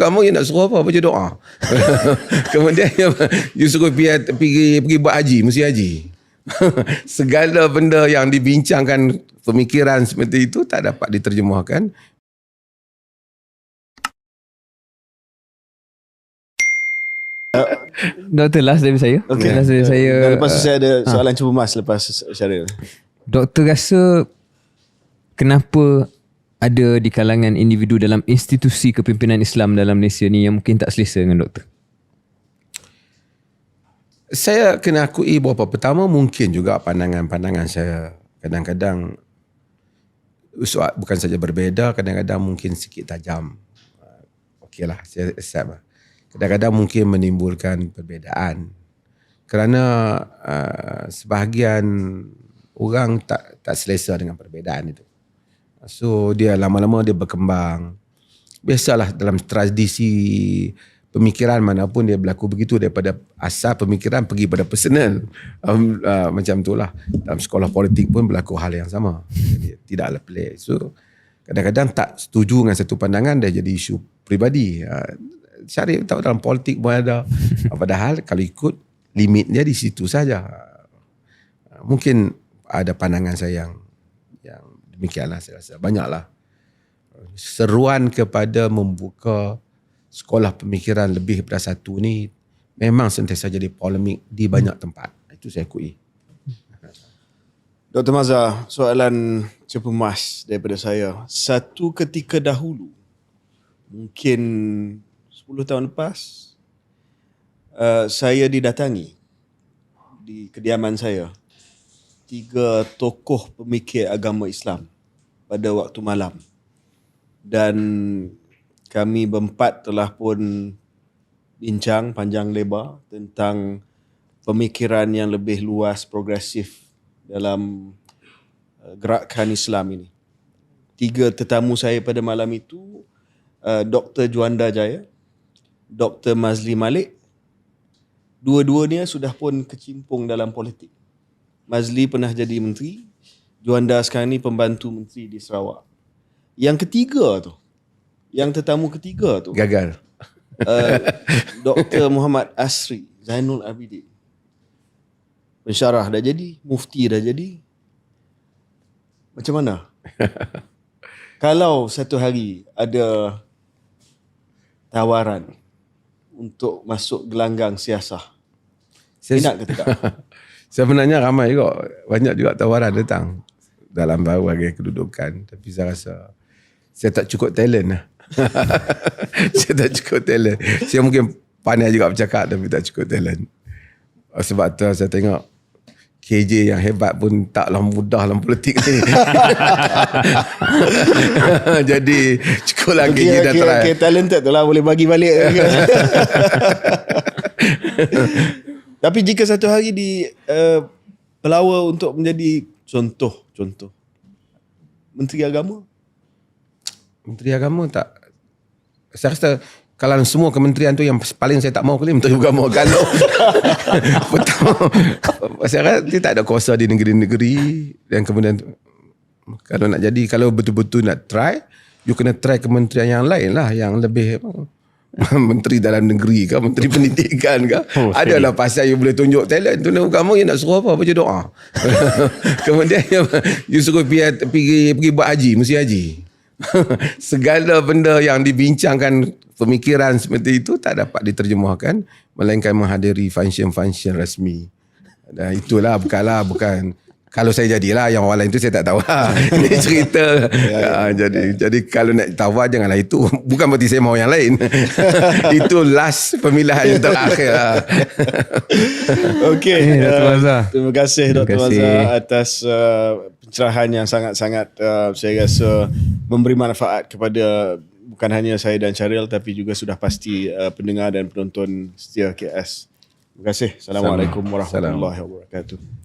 Kamu yang nak suruh apa? Baca doa. Kemudian you suruh pergi buat haji, mesti haji. Segala benda yang dibincangkan, pemikiran seperti itu tak dapat diterjemahkan. Doktor, last dari saya. Okay. Last dari saya. Lepas tu saya ada soalan cuba mas lepas Syaril. Doktor rasa kenapa ada di kalangan individu dalam institusi kepimpinan Islam dalam Malaysia ni yang mungkin tak selesa dengan doktor? Saya kena akui bahawa pertama mungkin juga pandangan-pandangan saya kadang-kadang bukan saja berbeza, kadang-kadang mungkin sikit tajam. Okeylah, saya accept lah. Kadang-kadang mungkin menimbulkan perbezaan. Kerana sebahagian orang tak selesa dengan perbezaan itu. So dia lama-lama dia berkembang. Biasalah dalam tradisi pemikiran manapun dia berlaku begitu, daripada asal pemikiran pergi pada personal. Macam itulah. Dalam sekolah politik pun berlaku hal yang sama. Jadi, tidaklah pelik. So kadang-kadang tak setuju dengan satu pandangan, dia jadi isu peribadi. Syarif tahu dalam politik pun ada. Padahal kalau ikut limit dia di situ saja. Mungkin ada pandangan saya yang demikianlah, saya rasa banyaklah seruan kepada membuka sekolah pemikiran lebih daripada satu ni memang sentiasa jadi polemik di banyak tempat. Itu saya akui. Dr. Mazhar, soalan cepumas daripada saya. Satu ketika dahulu, mungkin 10 tahun lepas, saya didatangi di kediaman saya 3 tokoh pemikir agama Islam pada waktu malam. Dan kami berempat telah pun bincang panjang lebar tentang pemikiran yang lebih luas, progresif dalam gerakan Islam ini. 3 tetamu saya pada malam itu, Dr. Juanda Jaya, Dr. Mazli Malik. Dua-duanya sudah pun kecimpung dalam politik. Mazli pernah jadi menteri, Juanda sekarang ni pembantu menteri di Sarawak. Yang ketiga tu, yang tetamu ketiga tu, Gagal. Dr. Muhammad Asri Zainul Abidin. Pensyarah dah jadi, mufti dah jadi. Macam mana? Kalau satu hari ada tawaran untuk masuk gelanggang siasah, nak ke tidak? Sebenarnya ramai juga, banyak juga tawaran datang dalam berbagai kedudukan, tapi saya rasa saya tak cukup talent lah. Saya tak cukup talent. Saya mungkin pandai juga bercakap tapi tak cukup talent. Sebab tu saya tengok KJ yang hebat pun taklah mudah dalam politik ni. Jadi cukuplah KJ dah try. Okay, talented tu lah, boleh bagi balik. Tapi jika satu hari di pelawa untuk menjadi contoh Menteri Agama? Menteri Agama tak. Saya rasa kalau semua kementerian tu yang paling saya tak mau kali Menteri Agama. Kalau pertama, saya rasa dia tak ada kuasa di negeri-negeri. Dan kemudian kalau nak jadi, kalau betul-betul nak try, you kena try kementerian yang lain lah, yang lebih menteri dalam negeri ke, menteri pendidikan ke. Adalah pasal you boleh tunjuk talent tu. Kamu yang nak suruh apa? Baca doa. Kemudian you suruh pergi buat haji, mesti haji. Segala benda yang dibincangkan, pemikiran seperti itu tak dapat diterjemahkan melainkan menghadiri function-function rasmi. Dan itulah bukan kalau saya jadilah, yang orang lain tu saya tak tahu lah. Ini cerita. Jadi kalau nak tawar janganlah itu. Bukan berarti saya mahu yang lain. Itu last pemilihan yang terakhir lah. Okey. Dr. Mazhar. Terima kasih Dr. Mazhar atas pencerahan yang sangat-sangat saya rasa memberi manfaat kepada bukan hanya saya dan Syaril tapi juga sudah pasti pendengar dan penonton setia KS. Terima kasih. Assalamualaikum warahmatullahi wabarakatuh.